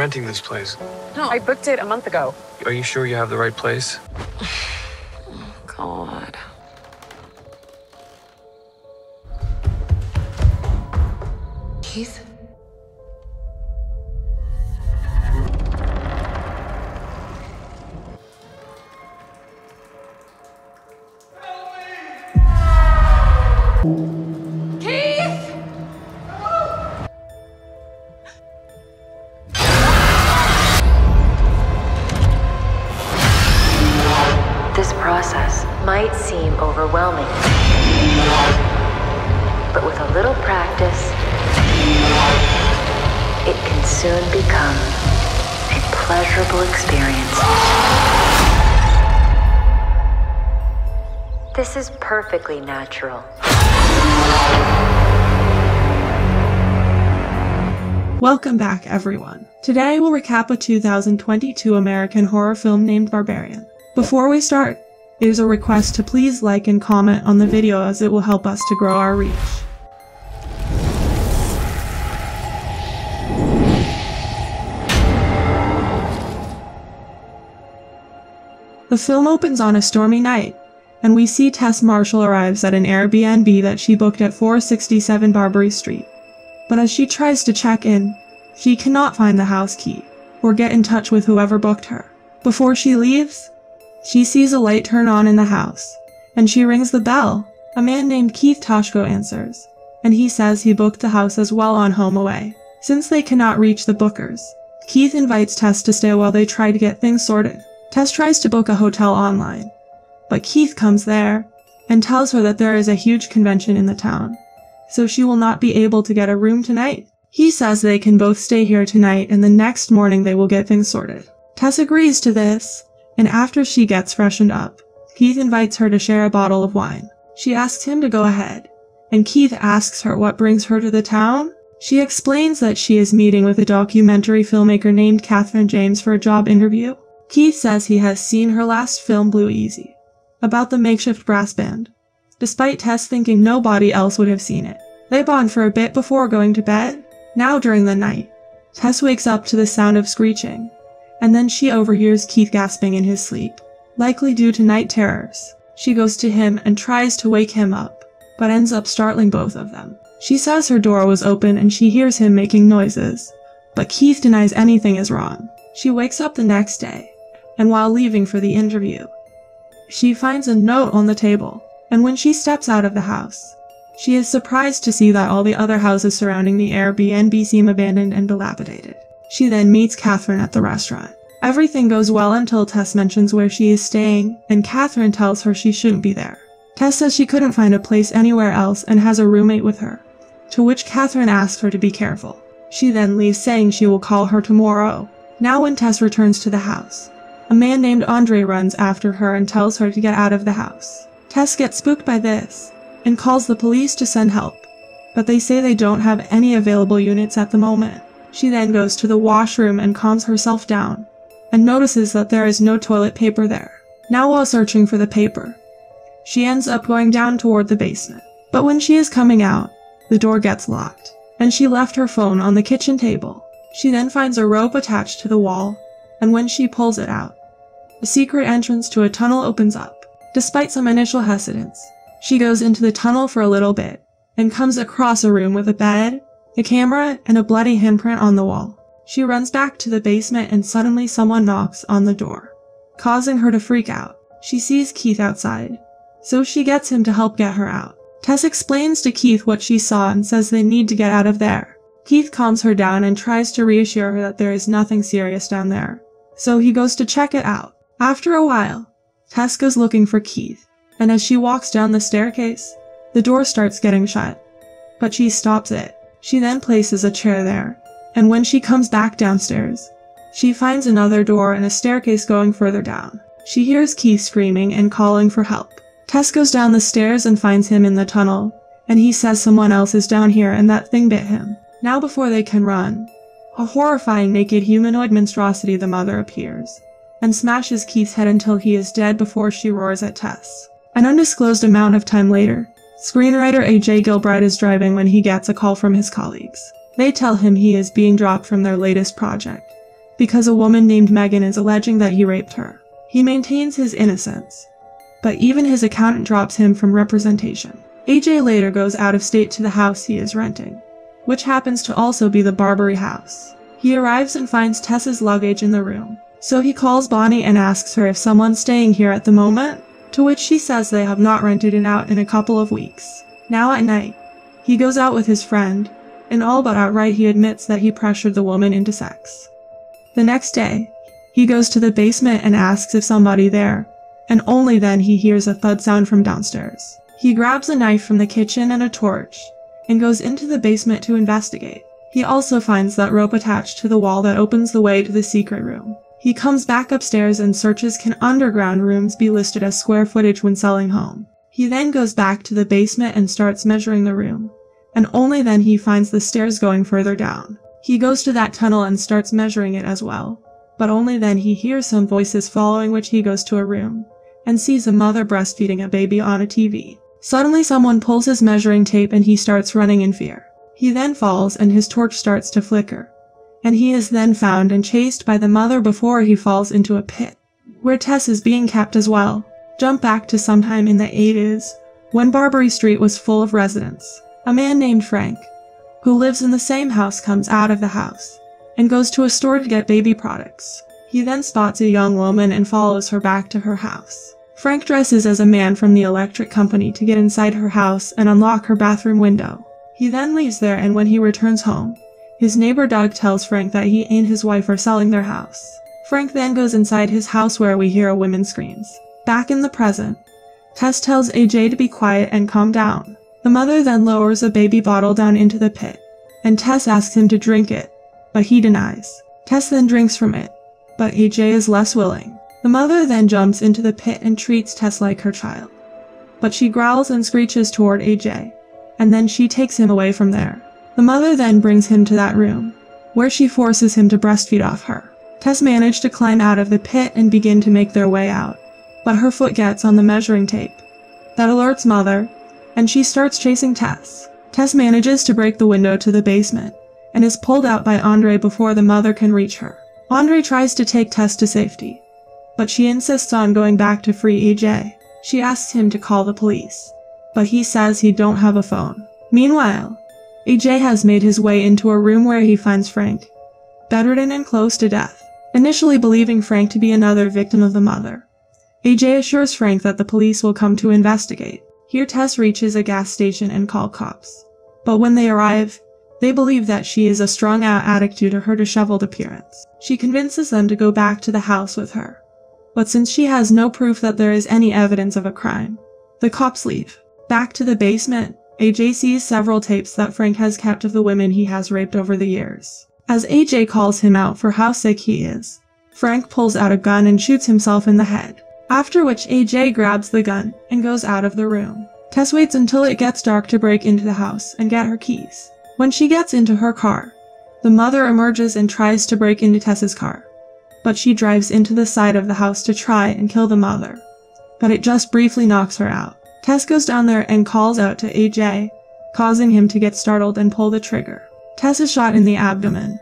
renting this place? No, I booked it a month ago. Are you sure you have the right place? God. Keith? Keith! This process might seem overwhelming, but with a little practice, it can soon become a pleasurable experience. This is perfectly natural. Welcome back, everyone. Today we'll recap a 2022 American horror film named Barbarian. Before we start, it is a request to please like and comment on the video as it will help us to grow our reach. The film opens on a stormy night, and we see Tess Marshall arrives at an Airbnb that she booked at 467 Barbary Street. But as she tries to check in, she cannot find the house key or get in touch with whoever booked her. Before she leaves, she sees a light turn on in the house, and she rings the bell. A man named 𝐀𝐄𝐏 answers, and he says he booked the house as well on HomeAway. Since they cannot reach the bookers, Keith invites Tess to stay while they try to get things sorted. Tess tries to book a hotel online, but Keith comes there and tells her that there is a huge convention in the town, so she will not be able to get a room tonight. He says they can both stay here tonight and the next morning they will get things sorted. Tess agrees to this, and after she gets freshened up, Keith invites her to share a bottle of wine. She asks him to go ahead, and Keith asks her what brings her to the town. She explains that she is meeting with a documentary filmmaker named Catherine James for a job interview. Keith says he has seen her last film Blue Easy, about the makeshift brass band, despite Tess thinking nobody else would have seen it. They bond for a bit before going to bed. Now during the night, Tess wakes up to the sound of screeching, and then she overhears Keith gasping in his sleep, likely due to night terrors. She goes to him and tries to wake him up, but ends up startling both of them. She says her door was open and she hears him making noises, but Keith denies anything is wrong. She wakes up the next day, and while leaving for the interview, she finds a note on the table, and when she steps out of the house, she is surprised to see that all the other houses surrounding the Airbnb seem abandoned and dilapidated. She then meets Catherine at the restaurant. Everything goes well until Tess mentions where she is staying, and Catherine tells her she shouldn't be there. Tess says she couldn't find a place anywhere else and has a roommate with her, to which Catherine asks her to be careful. She then leaves saying she will call her tomorrow. Now when Tess returns to the house, a man named Andre runs after her and tells her to get out of the house. Tess gets spooked by this, and calls the police to send help, but they say they don't have any available units at the moment. She then goes to the washroom and calms herself down, and notices that there is no toilet paper there. Now while searching for the paper, she ends up going down toward the basement. But when she is coming out, the door gets locked, and she left her phone on the kitchen table. She then finds a rope attached to the wall, and when she pulls it out, a secret entrance to a tunnel opens up. Despite some initial hesitance, she goes into the tunnel for a little bit, and comes across a room with a bed, a camera, and a bloody handprint on the wall. She runs back to the basement and suddenly someone knocks on the door, causing her to freak out. She sees Keith outside, so she gets him to help get her out. Tess explains to Keith what she saw and says they need to get out of there. Keith calms her down and tries to reassure her that there is nothing serious down there, so he goes to check it out. After a while, Tess goes looking for Keith, and as she walks down the staircase, the door starts getting shut, but she stops it. She then places a chair there, and when she comes back downstairs, she finds another door and a staircase going further down. She hears Keith screaming and calling for help. Tess goes down the stairs and finds him in the tunnel, and he says someone else is down here and that thing bit him. Now before they can run, a horrifying naked humanoid monstrosity, the mother, appears, and smashes Keith's head until he is dead before she roars at Tess. An undisclosed amount of time later, screenwriter A.J. Gilbride is driving when he gets a call from his colleagues. They tell him he is being dropped from their latest project, because a woman named Megan is alleging that he raped her. He maintains his innocence, but even his accountant drops him from representation. AJ later goes out of state to the house he is renting, which happens to also be the Barbary house. He arrives and finds Tess's luggage in the room, so he calls Bonnie and asks her if someone's staying here at the moment, to which she says they have not rented it out in a couple of weeks. Now at night, he goes out with his friend, and all but outright he admits that he pressured the woman into sex. The next day, he goes to the basement and asks if somebody there, and only then he hears a thud sound from downstairs. He grabs a knife from the kitchen and a torch, and goes into the basement to investigate. He also finds that rope attached to the wall that opens the way to the secret room. He comes back upstairs and searches can underground rooms be listed as square footage when selling home. He then goes back to the basement and starts measuring the room, and only then he finds the stairs going further down. He goes to that tunnel and starts measuring it as well, but only then he hears some voices following, which he goes to a room and sees a mother breastfeeding a baby on a TV. Suddenly someone pulls his measuring tape and he starts running in fear. He then falls and his torch starts to flicker, and he is then found and chased by the mother before he falls into a pit, where Tess is being kept as well. Jump back to sometime in the 80s, when Barbary Street was full of residents. A man named Frank, who lives in the same house, comes out of the house and goes to a store to get baby products. He then spots a young woman and follows her back to her house. Frank dresses as a man from the electric company to get inside her house and unlock her bathroom window. He then leaves there, and when he returns home, his neighbor Doug tells Frank that he and his wife are selling their house. Frank then goes inside his house where we hear a woman screams. Back in the present, Tess tells AJ to be quiet and calm down. The mother then lowers a baby bottle down into the pit, and Tess asks him to drink it, but he denies. Tess then drinks from it, but AJ is less willing. The mother then jumps into the pit and treats Tess like her child, but she growls and screeches toward AJ, and then she takes him away from there. The mother then brings him to that room, where she forces him to breastfeed off her. Tess managed to climb out of the pit and begin to make their way out, but her foot gets on the measuring tape. That alerts Mother, and she starts chasing Tess. Tess manages to break the window to the basement, and is pulled out by Andre before the mother can reach her. Andre tries to take Tess to safety, but she insists on going back to free AJ. She asks him to call the police, but he says he don't have a phone. Meanwhile, AJ has made his way into a room where he finds Frank, bedridden and close to death. Initially believing Frank to be another victim of the mother, AJ assures Frank that the police will come to investigate. Here Tess reaches a gas station and calls cops, but when they arrive, they believe that she is a strung-out addict due to her disheveled appearance. She convinces them to go back to the house with her, but since she has no proof that there is any evidence of a crime, the cops leave. Back to the basement, AJ sees several tapes that Frank has kept of the women he has raped over the years. As AJ calls him out for how sick he is, Frank pulls out a gun and shoots himself in the head, after which AJ grabs the gun and goes out of the room. Tess waits until it gets dark to break into the house and get her keys. When she gets into her car, the mother emerges and tries to break into Tess's car, but she drives into the side of the house to try and kill the mother, but it just briefly knocks her out. Tess goes down there and calls out to AJ, causing him to get startled and pull the trigger. Tess is shot in the abdomen,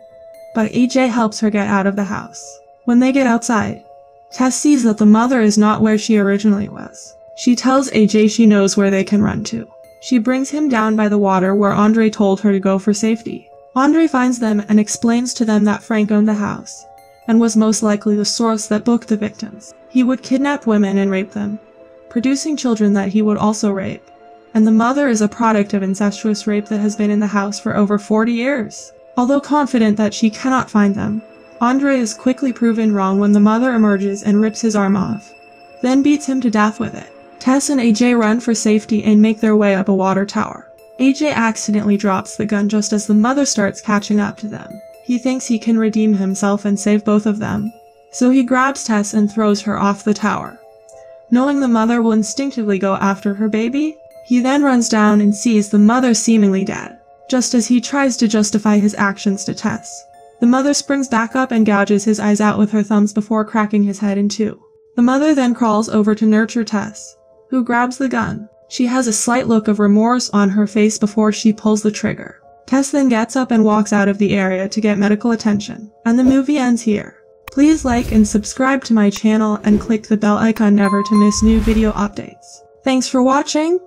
but AJ helps her get out of the house. When they get outside, Tess sees that the mother is not where she originally was. She tells AJ she knows where they can run to. She brings him down by the water where Andre told her to go for safety. Andre finds them and explains to them that Frank owned the house, and was most likely the source that booked the victims. He would kidnap women and rape them, producing children that he would also rape, and the mother is a product of incestuous rape that has been in the house for over 40 years. Although confident that she cannot find them, Andre is quickly proven wrong when the mother emerges and rips his arm off, then beats him to death with it. Tess and AJ run for safety and make their way up a water tower. AJ accidentally drops the gun just as the mother starts catching up to them. He thinks he can redeem himself and save both of them, so he grabs Tess and throws her off the tower. Knowing the mother will instinctively go after her baby, he then runs down and sees the mother seemingly dead. Just as he tries to justify his actions to Tess, the mother springs back up and gouges his eyes out with her thumbs before cracking his head in two. The mother then crawls over to nurture Tess, who grabs the gun. She has a slight look of remorse on her face before she pulls the trigger. Tess then gets up and walks out of the area to get medical attention, and the movie ends here. Please like and subscribe to my channel and click the bell icon never to miss new video updates. Thanks for watching!